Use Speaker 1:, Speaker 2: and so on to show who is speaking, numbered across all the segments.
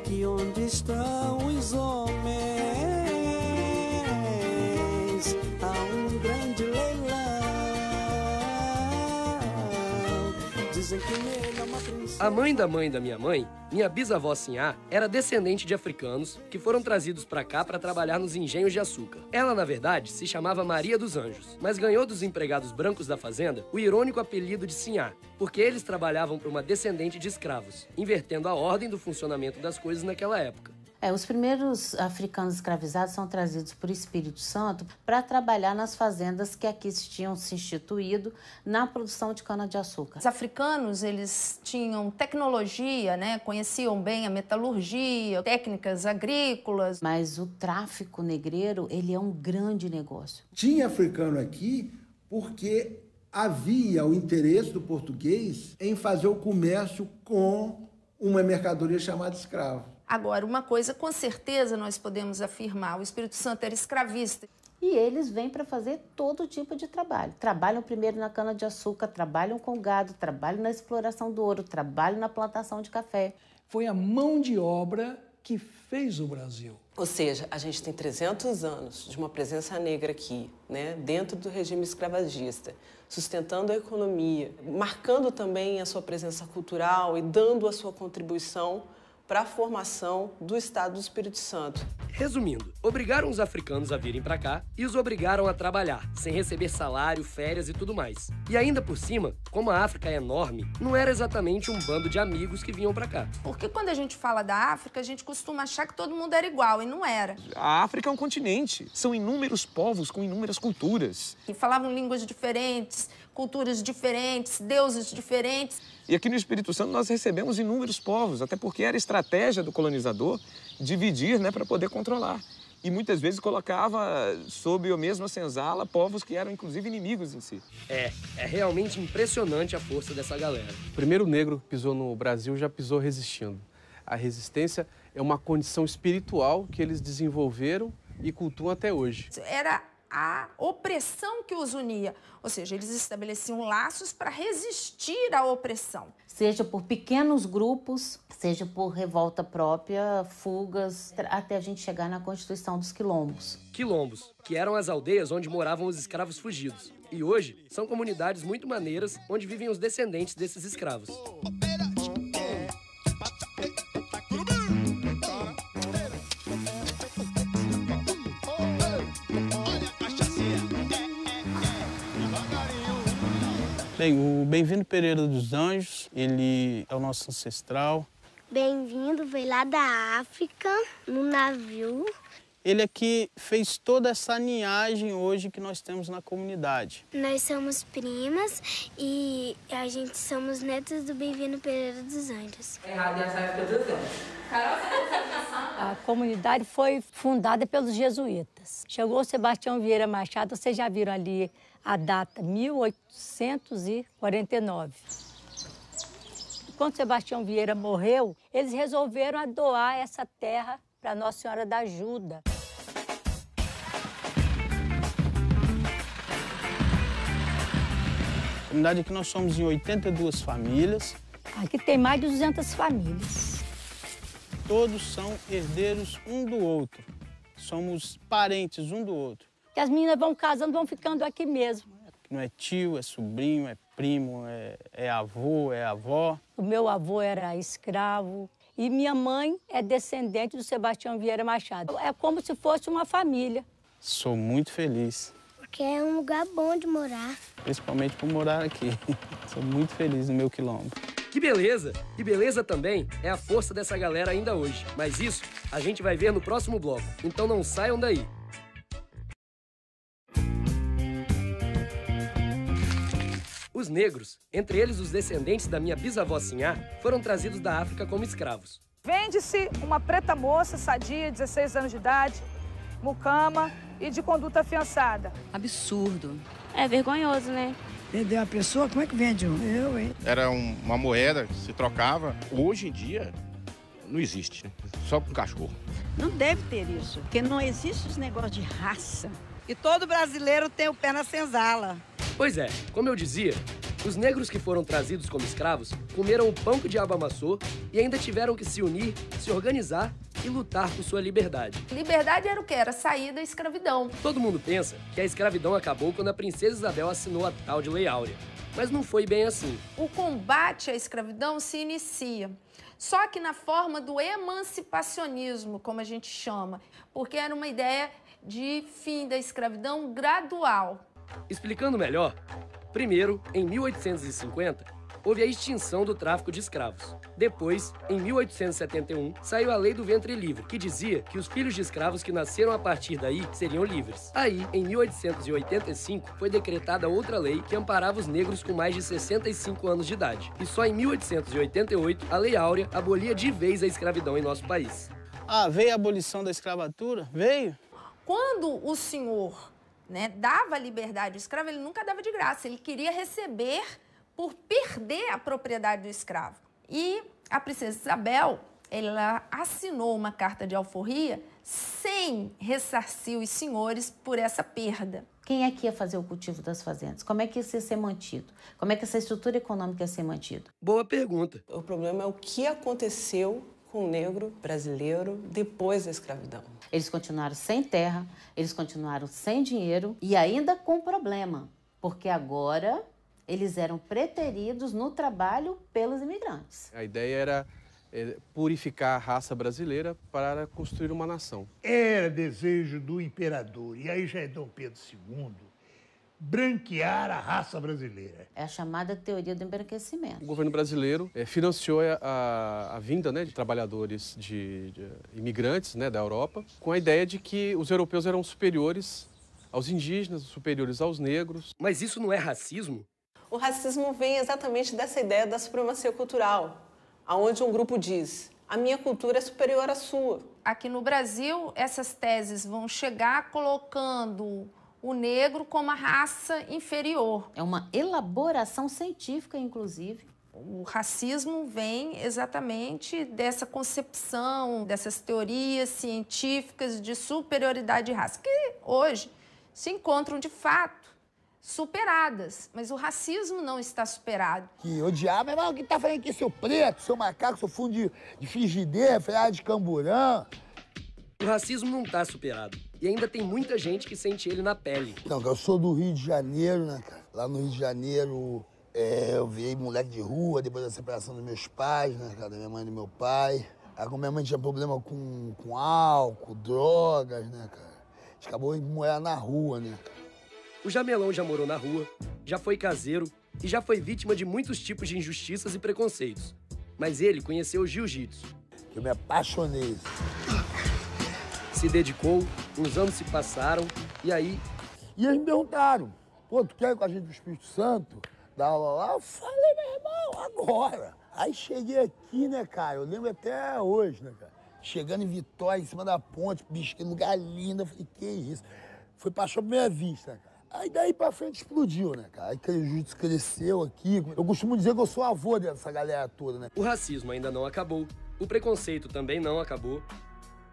Speaker 1: que onde estão os homens há um grande leilão. Dizem que nele é uma princesa.
Speaker 2: A mãe da minha mãe, minha bisavó Sinhá, era descendente de africanos que foram trazidos pra cá pra trabalhar nos engenhos de açúcar. Ela, na verdade, se chamava Maria dos Anjos, mas ganhou dos empregados brancos da fazenda o irônico apelido de Sinhá, porque eles trabalhavam para uma descendente de escravos, invertendo a ordem do funcionamento das coisas naquela época.
Speaker 3: Os primeiros africanos escravizados são trazidos por Espírito Santo para trabalhar nas fazendas que aqui tinham se instituído na produção de cana-de-açúcar.
Speaker 4: Os africanos, eles tinham tecnologia, né? Conheciam bem a metalurgia, técnicas agrícolas.
Speaker 3: Mas o tráfico negreiro, ele é um grande negócio.
Speaker 5: Tinha africano aqui porque havia o interesse do português em fazer o comércio com uma mercadoria chamada escravo.
Speaker 4: Agora, uma coisa com certeza nós podemos afirmar, o Espírito Santo era escravista.
Speaker 3: E eles vêm para fazer todo tipo de trabalho. Trabalham primeiro na cana-de-açúcar, trabalham com gado, trabalham na exploração do ouro, trabalham na plantação de café.
Speaker 6: Foi a mão de obra que fez o Brasil.
Speaker 7: Ou seja, a gente tem 300 anos de uma presença negra aqui, né, dentro do regime escravagista, sustentando a economia, marcando também a sua presença cultural e dando a sua contribuição para a formação do Estado do Espírito Santo.
Speaker 2: Resumindo, obrigaram os africanos a virem para cá e os obrigaram a trabalhar, sem receber salário, férias e tudo mais. E ainda por cima, como a África é enorme, não era exatamente um bando de amigos que vinham para cá.
Speaker 4: Porque quando a gente fala da África, a gente costuma achar que todo mundo era igual, e não era.
Speaker 8: A África é um continente. São inúmeros povos com inúmeras culturas.
Speaker 4: E falavam línguas diferentes, culturas diferentes, deuses diferentes.
Speaker 8: E aqui no Espírito Santo nós recebemos inúmeros povos, até porque era estratégia do colonizador dividir, né, para poder controlar. E muitas vezes colocava sob a mesma senzala povos que eram inclusive inimigos em si.
Speaker 2: É realmente impressionante a força dessa galera.
Speaker 9: O primeiro negro que pisou no Brasil já pisou resistindo. A resistência é uma condição espiritual que eles desenvolveram e cultuam até hoje.
Speaker 4: Era a opressão que os unia, ou seja, eles estabeleciam laços para resistir à opressão.
Speaker 3: Seja por pequenos grupos, seja por revolta própria, fugas, até a gente chegar na Constituição dos Quilombos.
Speaker 2: Quilombos, que eram as aldeias onde moravam os escravos fugidos. E hoje são comunidades muito maneiras onde vivem os descendentes desses escravos.
Speaker 10: Bem, o Bem-vindo Pereira dos Anjos, ele é o nosso ancestral.
Speaker 11: Bem-vindo veio lá da África, no navio.
Speaker 10: Ele aqui fez toda essa linhagem hoje que nós temos na comunidade.
Speaker 11: Nós somos primas e a gente somos netos do Bem-vindo Pereira dos Anjos.
Speaker 12: A comunidade foi fundada pelos jesuítas. Chegou o Sebastião Vieira Machado, vocês já viram ali a data, 1849. Quando Sebastião Vieira morreu, eles resolveram doar essa terra para Nossa Senhora da Ajuda.
Speaker 10: A comunidade aqui nós somos em 82 famílias.
Speaker 12: Aqui tem mais de 200 famílias.
Speaker 10: Todos são herdeiros um do outro. Somos parentes um do outro.
Speaker 12: Que as meninas vão casando, vão ficando aqui mesmo.
Speaker 10: Não é tio, é sobrinho, é primo, é avô, é avó.
Speaker 12: O meu avô era escravo e minha mãe é descendente do Sebastião Vieira Machado. É como se fosse uma família.
Speaker 10: Sou muito feliz.
Speaker 11: Porque é um lugar bom de morar.
Speaker 10: Principalmente por morar aqui. Sou muito feliz no meu quilombo.
Speaker 2: Que beleza! E beleza também é a força dessa galera ainda hoje. Mas isso a gente vai ver no próximo bloco. Então não saiam daí. Os negros, entre eles os descendentes da minha bisavó Sinhá, foram trazidos da África como escravos.
Speaker 13: Vende-se uma preta moça, sadia, 16 anos de idade, mucama e de conduta afiançada.
Speaker 14: Absurdo. É vergonhoso, né?
Speaker 15: Vender uma pessoa, como é que vende um? Hein?
Speaker 16: Era uma moeda que se trocava. Hoje em dia, não existe. Só com cachorro.
Speaker 17: Não deve ter isso, porque não existe esse negócio de raça.
Speaker 18: E todo brasileiro tem o pé na senzala.
Speaker 2: Pois é, como eu dizia, Os negros que foram trazidos como escravos comeram o pão que o diabo amassou e ainda tiveram que se unir, se organizar e lutar por sua liberdade.
Speaker 4: Liberdade era o quê? Era sair da escravidão.
Speaker 2: Todo mundo pensa que a escravidão acabou quando a princesa Isabel assinou a tal de Lei Áurea. Mas não foi bem assim.
Speaker 4: O combate à escravidão se inicia, só que na forma do emancipacionismo, como a gente chama, porque era uma ideia de fim da escravidão gradual.
Speaker 2: Explicando melhor, primeiro, em 1850, houve a extinção do tráfico de escravos. Depois, em 1871, saiu a Lei do Ventre Livre, que dizia que os filhos de escravos que nasceram a partir daí seriam livres. Aí, em 1885, foi decretada outra lei que amparava os negros com mais de 65 anos de idade. E só em 1888, a Lei Áurea abolia de vez a escravidão em nosso país.
Speaker 10: Ah, veio a abolição da escravatura? Veio.
Speaker 4: Quando o senhor, dava liberdade ao escravo, ele nunca dava de graça, ele queria receber por perder a propriedade do escravo. E a princesa Isabel, ela assinou uma carta de alforria sem ressarcir os senhores por essa perda.
Speaker 3: Quem é que ia fazer o cultivo das fazendas? Como é que isso ia ser mantido? Como é que essa estrutura econômica ia ser mantida?
Speaker 2: Boa pergunta.
Speaker 7: O problema é o que aconteceu com o negro brasileiro depois da escravidão.
Speaker 3: Eles continuaram sem terra, eles continuaram sem dinheiro e ainda com problema, porque agora eles eram preteridos no trabalho pelos imigrantes.
Speaker 9: A ideia era purificar a raça brasileira para construir uma nação.
Speaker 18: Era desejo do imperador, e aí já é Dom Pedro II, branquear a raça brasileira.
Speaker 3: É a chamada teoria do embranquecimento.
Speaker 9: O governo brasileiro financiou a vinda de trabalhadores de imigrantes da Europa, com a ideia de que os europeus eram superiores aos indígenas, superiores aos negros.
Speaker 2: Mas isso não é racismo?
Speaker 7: O racismo vem exatamente dessa ideia da supremacia cultural, onde um grupo diz: a minha cultura é superior à sua.
Speaker 4: Aqui no Brasil, essas teses vão chegar colocando o negro como a raça inferior.
Speaker 3: É uma elaboração científica, inclusive.
Speaker 4: O racismo vem exatamente dessa concepção, dessas teorias científicas de superioridade de raça, que hoje se encontram de fato superadas, mas o racismo não está superado.
Speaker 19: Que odiava, mas o que tá falando aqui, seu preto, seu macaco, seu fundo de frigideira, freada de camburão?
Speaker 2: O racismo não está superado. E ainda tem muita gente que sente ele na pele.
Speaker 19: Não, eu sou do Rio de Janeiro, né, cara? Lá no Rio de Janeiro, eu virei moleque de rua depois da separação dos meus pais, né, cara? Da minha mãe e do meu pai. Aí, como minha mãe tinha problema com álcool, drogas, né, cara? A gente acabou indo morar na rua, né, cara?
Speaker 2: O Jamelão já morou na rua, já foi caseiro e já foi vítima de muitos tipos de injustiças e preconceitos. Mas ele conheceu o jiu-jitsu.
Speaker 19: Eu me apaixonei.
Speaker 2: Se dedicou, uns anos se passaram e aí...
Speaker 19: E eles me perguntaram: pô, tu quer ir com a gente pro Espírito Santo? Dar aula lá? Eu falei, meu irmão, agora. Aí cheguei aqui, né, cara? Eu lembro até hoje, né, cara? Chegando em Vitória, em cima da ponte, bicho, que lugar lindo. Eu falei, que isso? Foi paixão à primeira vista, cara. Aí daí pra frente explodiu, né, cara? Aí o jiu-jitsu cresceu aqui. Eu costumo dizer que eu sou avô dessa galera toda, né?
Speaker 2: O racismo ainda não acabou, o preconceito também não acabou.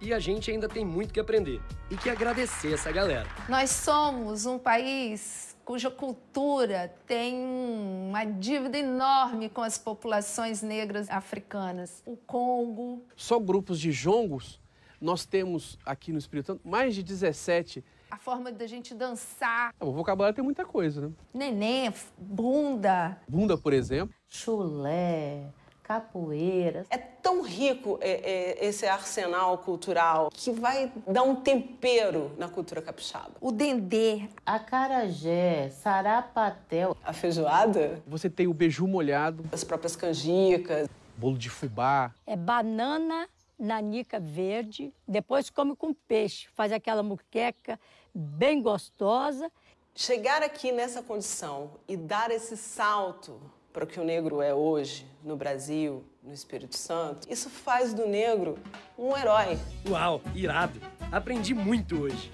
Speaker 2: E a gente ainda tem muito que aprender e que agradecer essa galera.
Speaker 4: Nós somos um país cuja cultura tem uma dívida enorme com as populações negras africanas. O Congo.
Speaker 9: Só grupos de jongos, nós temos aqui no Espírito Santo mais de 17.
Speaker 4: A forma da gente dançar.
Speaker 9: O vocabulário tem muita coisa, né?
Speaker 4: Neném, bunda.
Speaker 9: Bunda, por exemplo.
Speaker 3: Chulé, capoeira.
Speaker 7: É tão rico esse arsenal cultural que vai dar um tempero na cultura capixaba.
Speaker 4: O dendê.
Speaker 3: Acarajé, sarapatel.
Speaker 7: A feijoada.
Speaker 9: Você tem o beiju molhado.
Speaker 7: As próprias canjicas.
Speaker 9: Bolo de fubá.
Speaker 12: É banana, nanica verde, depois come com peixe, faz aquela muqueca bem gostosa.
Speaker 7: Chegar aqui nessa condição e dar esse salto para o que o negro é hoje, no Brasil, no Espírito Santo, isso faz do negro um herói.
Speaker 2: Uau, irado! Aprendi muito hoje.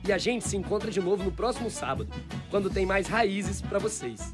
Speaker 2: E a gente se encontra de novo no próximo sábado, quando tem mais raízes para vocês.